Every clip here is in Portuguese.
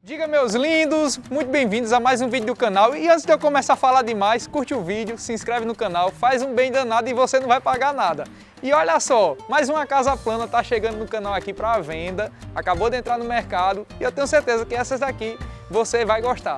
Diga, meus lindos, muito bem-vindos a mais um vídeo do canal. E antes de eu começar a falar demais, curte o vídeo, se inscreve no canal, faz um bem danado e você não vai pagar nada. E olha só, mais uma casa plana está chegando no canal aqui para venda, acabou de entrar no mercado e eu tenho certeza que essas daqui você vai gostar.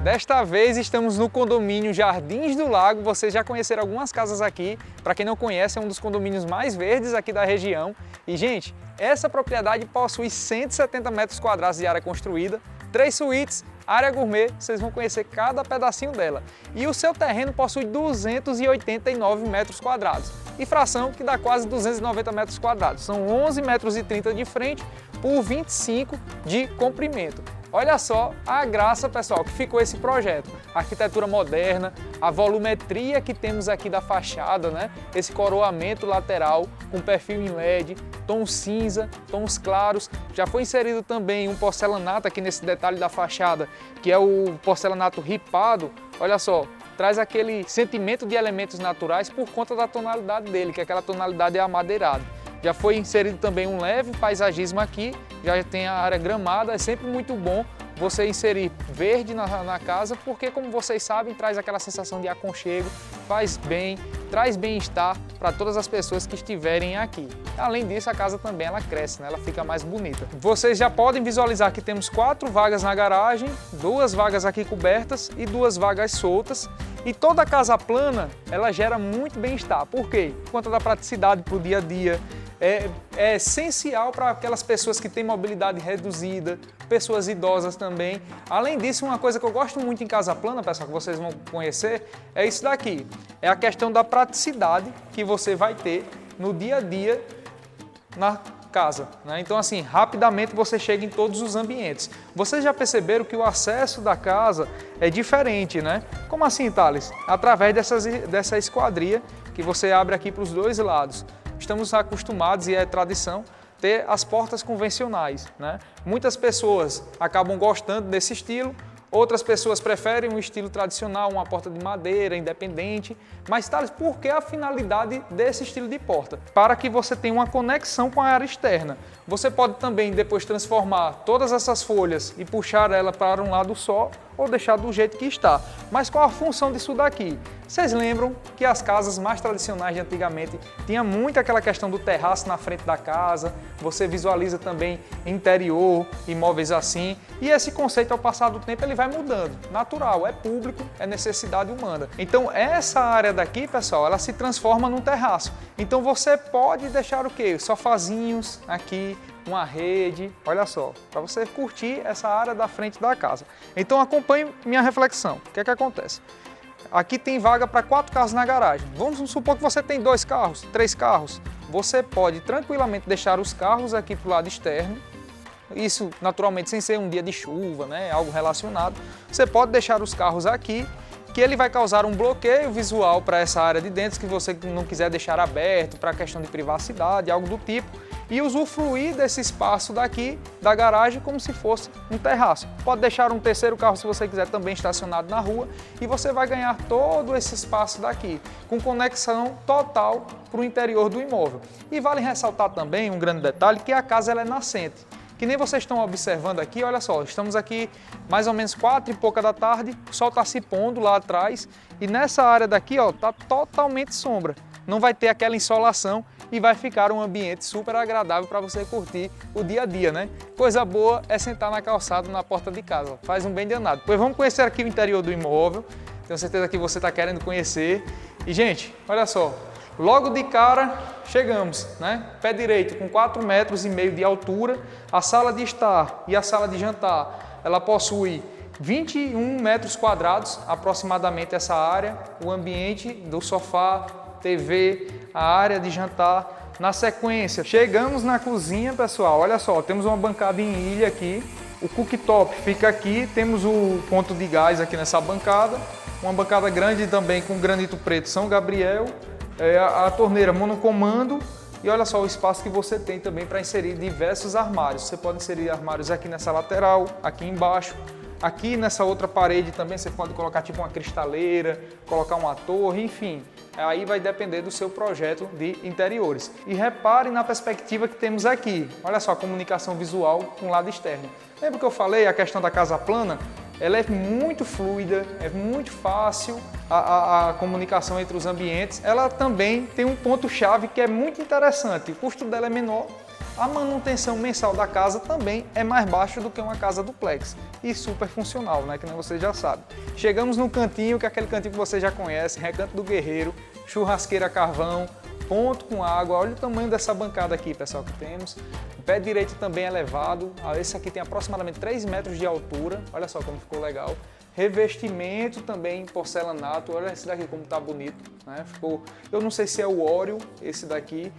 Desta vez estamos no condomínio Jardins do Lago. Vocês já conheceram algumas casas aqui. Para quem não conhece, é um dos condomínios mais verdes aqui da região. E, gente, essa propriedade possui 170 metros quadrados de área construída, 3 suítes, área gourmet, vocês vão conhecer cada pedacinho dela. E o seu terreno possui 289 metros quadrados. E fração que dá quase 290 metros quadrados. São 11,30 metros de frente por 25 de comprimento. Olha só a graça, pessoal, que ficou esse projeto. A arquitetura moderna, a volumetria que temos aqui da fachada, né? Esse coroamento lateral com perfil em LED, tom cinza, tons claros. Já foi inserido também um porcelanato aqui nesse detalhe da fachada, que é o porcelanato ripado. Olha só, traz aquele sentimento de elementos naturais por conta da tonalidade dele, que aquela tonalidade é amadeirado. Já foi inserido também um leve paisagismo aqui, já tem a área gramada, é sempre muito bom você inserir verde na casa, porque como vocês sabem, traz aquela sensação de aconchego, faz bem, traz bem-estar para todas as pessoas que estiverem aqui. Além disso, a casa também ela cresce, né? Ela fica mais bonita. Vocês já podem visualizar que temos 4 vagas na garagem, 2 vagas aqui cobertas e 2 vagas soltas. E toda a casa plana, ela gera muito bem-estar. Por quê? Por conta da praticidade para o dia a dia. É essencial para aquelas pessoas que têm mobilidade reduzida, pessoas idosas também. Além disso, uma coisa que eu gosto muito em casa plana, pessoal, que vocês vão conhecer, é isso daqui. É a questão da praticidade que você vai ter no dia a dia na casa, né? Então, assim, rapidamente você chega em todos os ambientes. Vocês já perceberam que o acesso da casa é diferente, né? Como assim, Thales? Através dessa esquadria que você abre aqui para os dois lados. Estamos acostumados, e é tradição, ter as portas convencionais, né? Muitas pessoas acabam gostando desse estilo, outras pessoas preferem um estilo tradicional, uma porta de madeira, independente. Mas, Thales, por que a finalidade desse estilo de porta? Para que você tenha uma conexão com a área externa. Você pode também depois transformar todas essas folhas e puxar ela para um lado só ou deixar do jeito que está. Mas qual a função disso daqui? Vocês lembram que as casas mais tradicionais de antigamente tinha muito aquela questão do terraço na frente da casa, você visualiza também interior, imóveis assim, e esse conceito ao passar do tempo ele vai mudando, natural, é público, é necessidade humana. Então essa área daqui, pessoal, ela se transforma num terraço. Então você pode deixar o quê? Sofazinhos aqui, uma rede, olha só, para você curtir essa área da frente da casa. Então acompanhe minha reflexão. O que é que acontece? Aqui tem vaga para 4 carros na garagem. Vamos supor que você tem 2 carros, 3 carros. Você pode tranquilamente deixar os carros aqui para o lado externo. Isso naturalmente sem ser um dia de chuva, né? Algo relacionado. Você pode deixar os carros aqui, que ele vai causar um bloqueio visual para essa área de dentro, que você não quiser deixar aberto, para questão de privacidade, algo do tipo, e usufruir desse espaço daqui, da garagem, como se fosse um terraço. Pode deixar um terceiro carro, se você quiser, também estacionado na rua, e você vai ganhar todo esse espaço daqui, com conexão total para o interior do imóvel. E vale ressaltar também um grande detalhe, que a casa ela é nascente. Que nem vocês estão observando aqui, olha só, estamos aqui mais ou menos 4 e pouca da tarde, o sol está se pondo lá atrás e nessa área daqui, ó, tá totalmente sombra. Não vai ter aquela insolação e vai ficar um ambiente super agradável para você curtir o dia a dia, né? Coisa boa é sentar na calçada, na porta de casa, faz um bem danado. Pois vamos conhecer aqui o interior do imóvel, tenho certeza que você está querendo conhecer. E, gente, olha só. Logo de cara, chegamos, né? Pé direito com 4,5 metros de altura. A sala de estar e a sala de jantar, ela possui 21 metros quadrados, aproximadamente essa área. O ambiente do sofá, TV, a área de jantar. Na sequência, chegamos na cozinha, pessoal. Olha só, temos uma bancada em ilha aqui. O cooktop fica aqui, temos o ponto de gás aqui nessa bancada. Uma bancada grande também com granito preto São Gabriel. A torneira monocomando e olha só o espaço que você tem também para inserir diversos armários. Você pode inserir armários aqui nessa lateral, aqui embaixo, Aqui nessa outra parede também você pode colocar tipo uma cristaleira, colocar uma torre, enfim. Aí vai depender do seu projeto de interiores. E repare na perspectiva que temos aqui. Olha só, a comunicação visual com o lado externo. Lembra que eu falei a questão da casa plana? Ela é muito fluida, é muito fácil a comunicação entre os ambientes. Ela também tem um ponto-chave que é muito interessante. O custo dela é menor. A manutenção mensal da casa também é mais baixa do que uma casa duplex e super funcional, né? Que nem você já sabe. Chegamos no cantinho, que é aquele cantinho que você já conhece, Recanto do Guerreiro, churrasqueira a carvão, ponto com água. Olha o tamanho dessa bancada aqui, pessoal, que temos. O pé direito também é elevado. Esse aqui tem aproximadamente 3 metros de altura. Olha só como ficou legal. Revestimento também em porcelanato. Olha esse daqui como tá bonito, né? Ficou, eu não sei se é o óleo, esse daqui.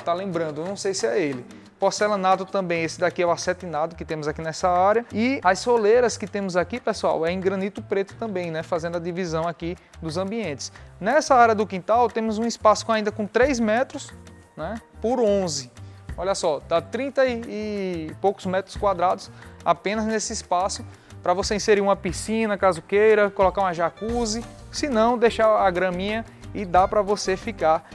Tá lembrando, eu não sei se é ele. Porcelanato também, esse daqui é o acetinado que temos aqui nessa área. E as soleiras que temos aqui, pessoal, é em granito preto também, né? Fazendo a divisão aqui dos ambientes. Nessa área do quintal temos um espaço ainda com 3 metros, né? Por 11. Olha só, dá 30 e poucos metros quadrados apenas nesse espaço para você inserir uma piscina, caso queira, colocar uma jacuzzi. Se não, deixar a graminha e dá para você ficar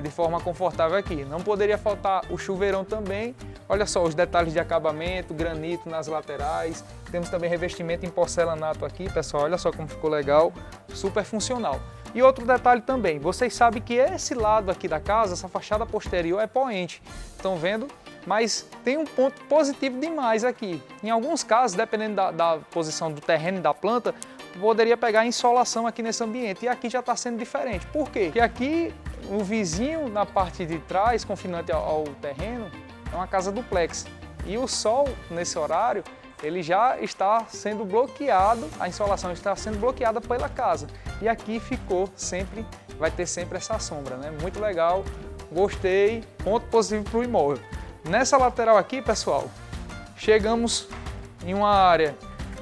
de forma confortável aqui. Não poderia faltar o chuveirão também. Olha só os detalhes de acabamento, granito nas laterais. Temos também revestimento em porcelanato aqui, pessoal. Olha só como ficou legal, super funcional. E outro detalhe também, vocês sabem que esse lado aqui da casa, essa fachada posterior é poente. Estão vendo? Mas tem um ponto positivo demais aqui. Em alguns casos, dependendo da posição do terreno e da planta, poderia pegar insolação aqui nesse ambiente. E aqui já está sendo diferente. Por quê? Porque aqui o vizinho na parte de trás, confinante ao terreno, é uma casa duplex. E o sol, nesse horário, ele já está sendo bloqueado, a insolação está sendo bloqueada pela casa. E aqui ficou sempre, vai ter sempre essa sombra, né? Muito legal, gostei, ponto positivo para o imóvel. Nessa lateral aqui, pessoal, chegamos em uma área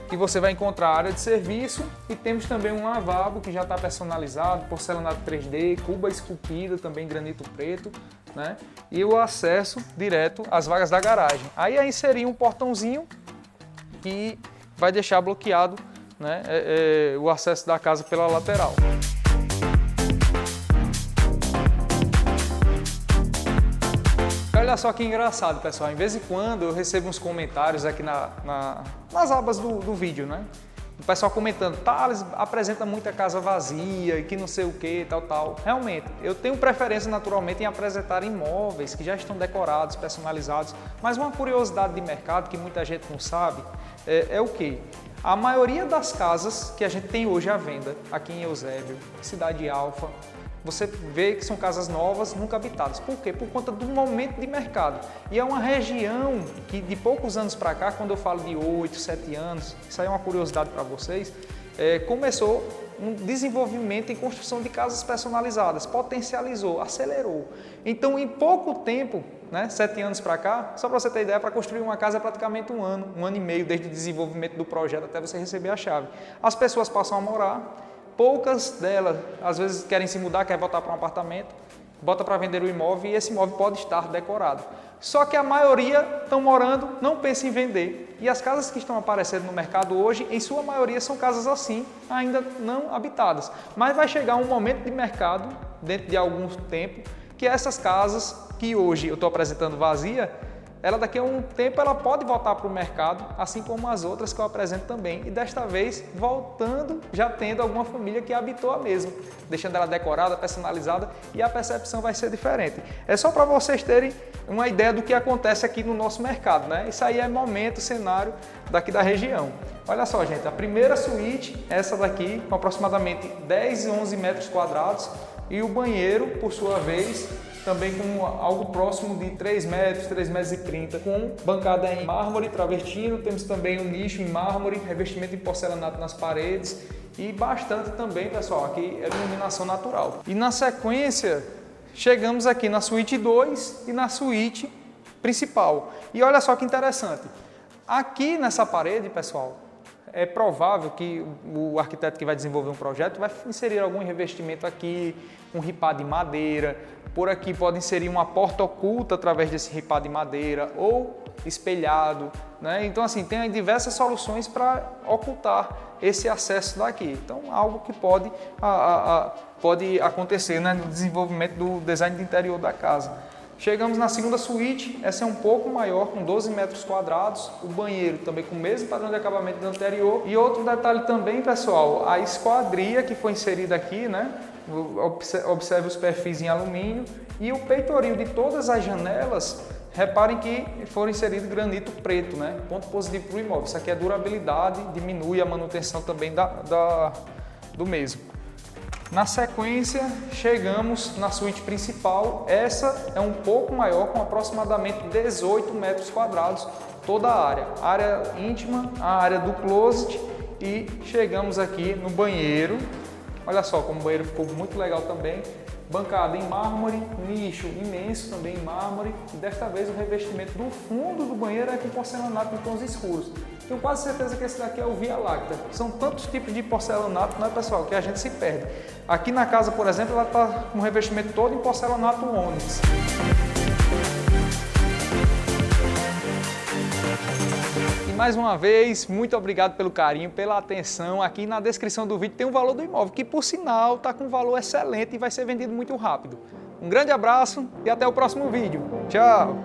que você vai encontrar a área de serviço e temos também um lavabo que já está personalizado, porcelanato 3D, cuba esculpida, também granito preto, né? E o acesso direto às vagas da garagem. Aí inserir um portãozinho que vai deixar bloqueado, né, o acesso da casa pela lateral. Olha só que engraçado, pessoal. Em vez em quando eu recebo uns comentários aqui nas abas do vídeo, né? O pessoal comentando, Thales apresenta muita casa vazia e que não sei o que, tal. Realmente, eu tenho preferência naturalmente em apresentar imóveis que já estão decorados, personalizados. Mas uma curiosidade de mercado que muita gente não sabe é o quê? A maioria das casas que a gente tem hoje à venda, aqui em Eusébio, Cidade Alfa, você vê que são casas novas, nunca habitadas. Por quê? Por conta do momento de mercado. E é uma região que de poucos anos para cá, quando eu falo de 8, 7 anos, isso aí é uma curiosidade para vocês, começou um desenvolvimento em construção de casas personalizadas, potencializou, acelerou. Então, em pouco tempo, né, 7 anos para cá, só para você ter ideia, para construir uma casa é praticamente um ano e meio, desde o desenvolvimento do projeto até você receber a chave. As pessoas passam a morar. Poucas delas, às vezes, querem se mudar, querem voltar para um apartamento, bota para vender o imóvel e esse imóvel pode estar decorado. Só que a maioria estão morando, não pensa em vender. E as casas que estão aparecendo no mercado hoje, em sua maioria, são casas assim, ainda não habitadas. Mas vai chegar um momento de mercado, dentro de algum tempo, que essas casas que hoje eu estou apresentando vazia, ela daqui a um tempo ela pode voltar para o mercado, assim como as outras que eu apresento também. E desta vez, voltando, já tendo alguma família que habitou a mesma, deixando ela decorada, personalizada, e a percepção vai ser diferente. É só para vocês terem uma ideia do que acontece aqui no nosso mercado, né? Isso aí é momento, cenário daqui da região. Olha só, gente, a primeira suíte, essa daqui, com aproximadamente 10 e 11 metros quadrados, e o banheiro, por sua vez, também com algo próximo de 3 metros, 3 metros e 30, com bancada em mármore travertino, temos também um nicho em mármore, revestimento em porcelanato nas paredes e bastante também, pessoal, aqui é iluminação natural. E na sequência, chegamos aqui na suíte 2 e na suíte principal. E olha só que interessante, aqui nessa parede, pessoal, é provável que o arquiteto que vai desenvolver um projeto vai inserir algum revestimento aqui, um ripado de madeira, por aqui pode inserir uma porta oculta através desse ripado de madeira ou espelhado, né? Então assim, tem diversas soluções para ocultar esse acesso daqui. Então algo que pode acontecer, né, no desenvolvimento do design de interior da casa. Chegamos na segunda suíte, essa é um pouco maior, com 12 metros quadrados, o banheiro também com o mesmo padrão de acabamento do anterior. E outro detalhe também, pessoal, a esquadria que foi inserida aqui, né? Observe os perfis em alumínio e o peitoril de todas as janelas, reparem que foram inseridos granito preto, né? Ponto positivo para o imóvel. Isso aqui é durabilidade, diminui a manutenção também do mesmo. Na sequência, chegamos na suíte principal. Essa é um pouco maior, com aproximadamente 18 metros quadrados, toda a área íntima, a área do closet, e chegamos aqui no banheiro. Olha só como o banheiro ficou muito legal também. Bancada em mármore, nicho imenso também em mármore, e desta vez o revestimento do fundo do banheiro é com porcelanato em tons escuros. Tenho quase certeza que esse daqui é o Via Láctea. São tantos tipos de porcelanato, né, pessoal, que a gente se perde. Aqui na casa, por exemplo, ela está com o revestimento todo em porcelanato ônix. Mais uma vez, muito obrigado pelo carinho, pela atenção. Aqui na descrição do vídeo tem o valor do imóvel, que por sinal está com um valor excelente e vai ser vendido muito rápido. Um grande abraço e até o próximo vídeo. Tchau!